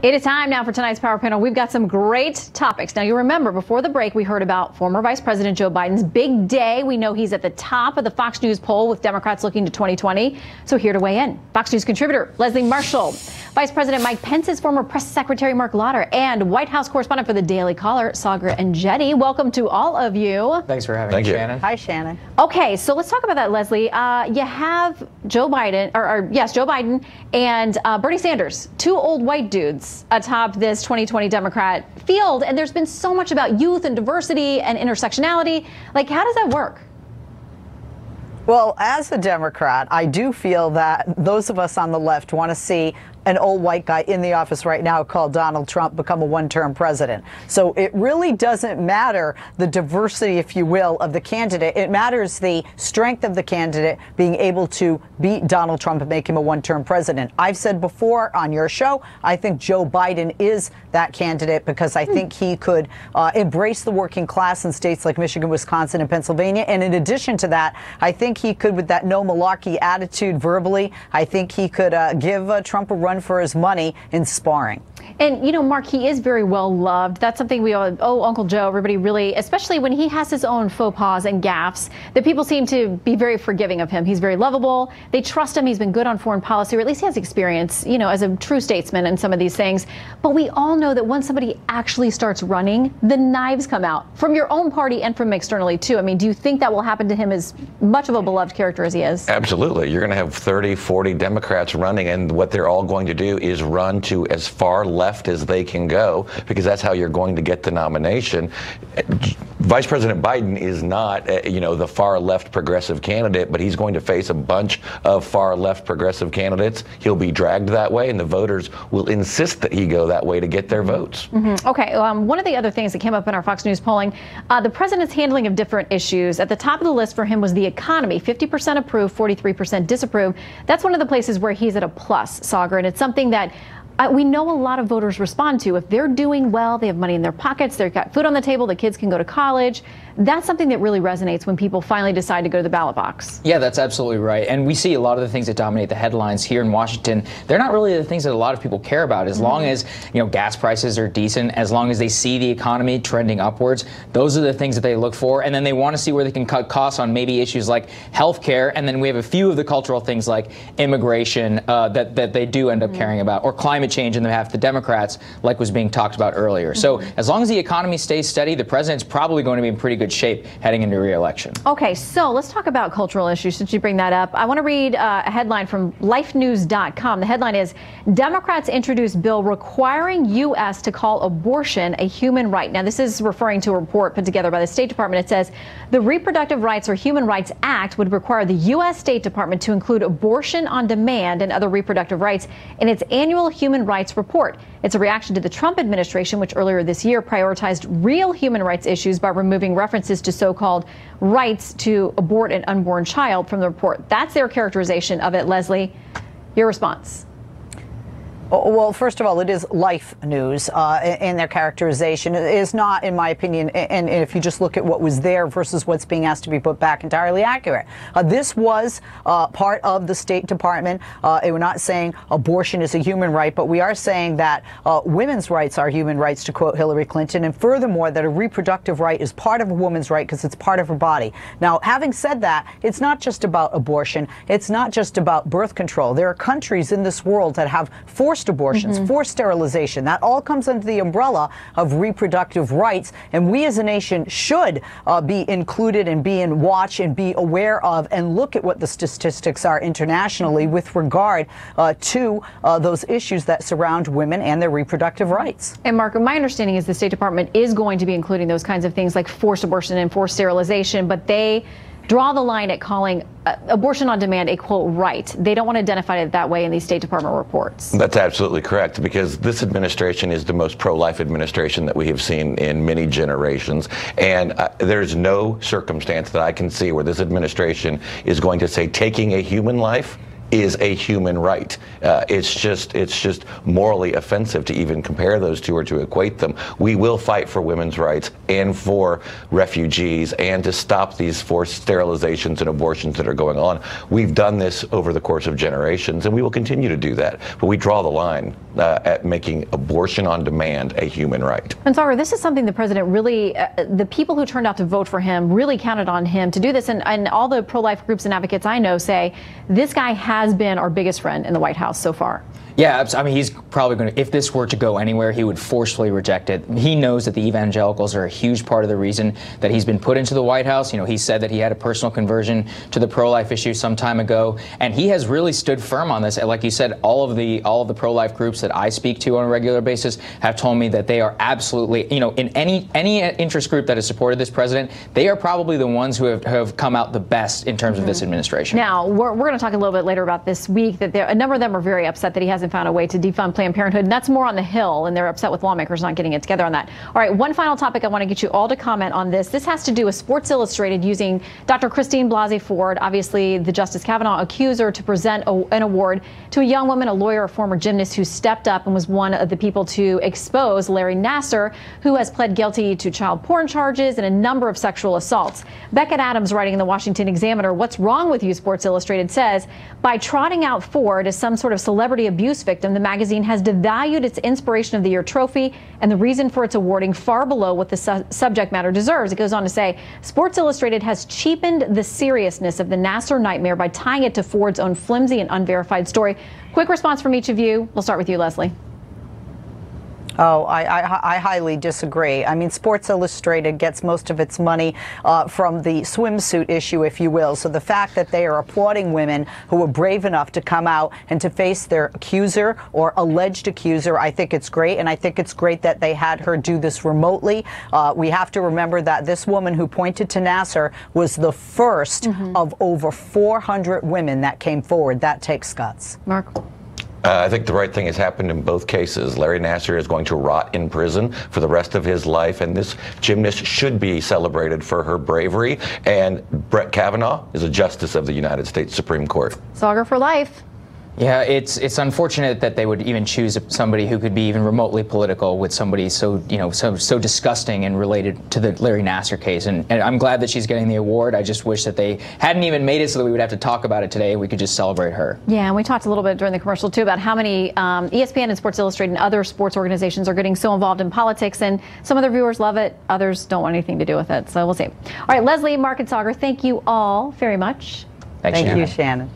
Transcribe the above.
It is time now for tonight's Power Panel. We've got some great topics. Now, you remember before the break, we heard about former Vice President Joe Biden's big day. We know he's at the top of the Fox News poll with Democrats looking to 2020. So here to weigh in, Fox News contributor Leslie Marshall, Vice President Mike Pence's former press secretary Mark Lauder, and White House correspondent for the Daily Caller, Sagar and Jetty. Welcome to all of you. Thanks for having me, Shannon. Hi, Shannon. Okay, so let's talk about that, Leslie. You have Joe Biden, Joe Biden and Bernie Sanders, two old white dudes atop this 2020 Democrat field. And there's been so much about youth and diversity and intersectionality. Like, how does that work? Well, as a Democrat, I do feel that those of us on the left want to see an old white guy in the office right now called Donald Trump become a one-term president. So it really doesn't matter the diversity, if you will, of the candidate. It matters the strength of the candidate being able to beat Donald Trump and make him a one-term president. I've said before on your show, I think Joe Biden is that candidate because I think he could embrace the working class in states like Michigan, Wisconsin, and Pennsylvania. And in addition to that, I think he could, with that no malarkey attitude verbally, I think he could give Trump a run for his money in sparring. And, you know, Mark, he is very well loved. That's something we all, Uncle Joe, everybody really, especially when he has his own faux pas and gaffes, that people seem to be very forgiving of him. He's very lovable. They trust him. He's been good on foreign policy, or at least he has experience, you know, as a true statesman in some of these things. But we all know that when somebody actually starts running, the knives come out from your own party and from externally, too. I mean, do you think that will happen to him as much of a beloved character as he is? Absolutely. You're going to have 30, 40 Democrats running, and what they're all going to do is run to as far left as they can go, because that's how you're going to get the nomination. Vice President Biden is not, the far left progressive candidate, but he's going to face a bunch of far left progressive candidates. He'll be dragged that way, and the voters will insist that he go that way to get their votes. Mm-hmm. Okay. One of the other things that came up in our Fox News polling, the president's handling of different issues. At the top of the list for him was the economy. 50% approve, 43% disapprove. That's one of the places where he's at a plus, Sagar, and it's something that we know a lot of voters respond to. If they're doing well, they have money in their pockets, they've got food on the table, the kids can go to college. That's something that really resonates when people finally decide to go to the ballot box. Yeah, that's absolutely right. And we see a lot of the things that dominate the headlines here in Washington. They're not really the things that a lot of people care about. As long as, gas prices are decent, as long as they see the economy trending upwards, those are the things that they look for. And then they want to see where they can cut costs on maybe issues like health care. And then we have a few of the cultural things like immigration that they do end up caring about, or climate change in the behalf of the Democrats, like was being talked about earlier. So as long as the economy stays steady, the president's probably going to be in pretty good shape heading into re-election. Okay, so let's talk about cultural issues since you bring that up. I want to read a headline from lifenews.com. The headline is, Democrats introduce bill requiring U.S. to call abortion a human right. Now, this is referring to a report put together by the State Department. It says the Reproductive Rights or Human Rights Act would require the U.S. State Department to include abortion on demand and other reproductive rights in its annual human rights report. It's a reaction to the Trump administration, which earlier this year prioritized real human rights issues by removing references to so-called rights to abort an unborn child from the report. That's their characterization of it. Leslie, your response? Well, first of all, it is life news in their characterization. It is not, in my opinion, and if you just look at what was there versus what's being asked to be put back, entirely accurate. This was part of the State Department. We're not saying abortion is a human right, but we are saying that women's rights are human rights, to quote Hillary Clinton, and furthermore, that a reproductive right is part of a woman's right because it's part of her body. Now, having said that, it's not just about abortion. It's not just about birth control. There are countries in this world that have forced abortions, forced sterilization. That all comes under the umbrella of reproductive rights, and we as a nation should be included and be in watch and be aware of and look at what the statistics are internationally with regard to those issues that surround women and their reproductive rights. And Mark, my understanding is the State Department is going to be including those kinds of things like forced abortion and forced sterilization, but they draw the line at calling abortion on demand a, quote, right. They don't want to identify it that way in these State Department reports. That's absolutely correct, because this administration is the most pro-life administration that we have seen in many generations. And there's no circumstance that I can see where this administration is going to say taking a human life is a human right. It's just morally offensive to even compare those two or to equate them. We will fight for women's rights and for refugees and to stop these forced sterilizations and abortions that are going on. We've done this over the course of generations, and we will continue to do that. But we draw the line at making abortion on demand a human right. And Sagar, this is something the president really, the people who turned out to vote for him really counted on him to do this. And all the pro-life groups and advocates I know say this guy has been our biggest friend in the White House so far. Yeah, I mean, he's probably going to, if this were to go anywhere, he would forcefully reject it. He knows that the evangelicals are a huge part of the reason that he's been put into the White House. You know, he said that he had a personal conversion to the pro-life issue some time ago, and he has really stood firm on this. And like you said, all of the pro-life groups that I speak to on a regular basis have told me that they are absolutely, you know, in any interest group that has supported this president, they are probably the ones who have come out the best in terms of this administration. Now, we're going to talk a little bit later about this week that a number of them are very upset that he hasn't found a way to defund Planned Parenthood, and that's more on the Hill, and they're upset with lawmakers not getting it together on that. All right, one final topic I want to get you all to comment on this. This has to do with Sports Illustrated using Dr. Christine Blasey Ford, obviously the Justice Kavanaugh accuser, to present an award to a young woman, a lawyer, a former gymnast who stepped up and was one of the people to expose Larry Nassar, who has pled guilty to child porn charges and a number of sexual assaults. Beckett Adams, writing in the Washington Examiner, "What's wrong with you?" Sports Illustrated says, by trotting out Ford as some sort of celebrity abuse victim, the magazine has devalued its Inspiration of the Year trophy and the reason for its awarding far below what the subject matter deserves. It goes on to say, Sports Illustrated has cheapened the seriousness of the Nassar nightmare by tying it to Ford's own flimsy and unverified story. Quick response from each of you. We'll start with you, Leslie. Oh, I highly disagree. I mean, Sports Illustrated gets most of its money from the swimsuit issue, if you will. So the fact that they are applauding women who were brave enough to come out and to face their accuser or alleged accuser, I think it's great. And I think it's great that they had her do this remotely. We have to remember that this woman who pointed to Nassar was the first of over 400 women that came forward. That takes guts. Mark? I think the right thing has happened in both cases. Larry Nassar is going to rot in prison for the rest of his life, and this gymnast should be celebrated for her bravery. And Brett Kavanaugh is a justice of the United States Supreme Court. Sagar for life. Yeah, it's unfortunate that they would even choose somebody who could be even remotely political with somebody so, you know, so disgusting and related to the Larry Nassar case. And I'm glad that she's getting the award. I just wish that they hadn't even made it so that we would have to talk about it today and we could just celebrate her. Yeah, and we talked a little bit during the commercial too about how many ESPN and Sports Illustrated and other sports organizations are getting so involved in politics, and some of their viewers love it, others don't want anything to do with it. So we'll see. All right, Leslie, Mark, and Sagar, thank you all very much. Thank you, Shannon.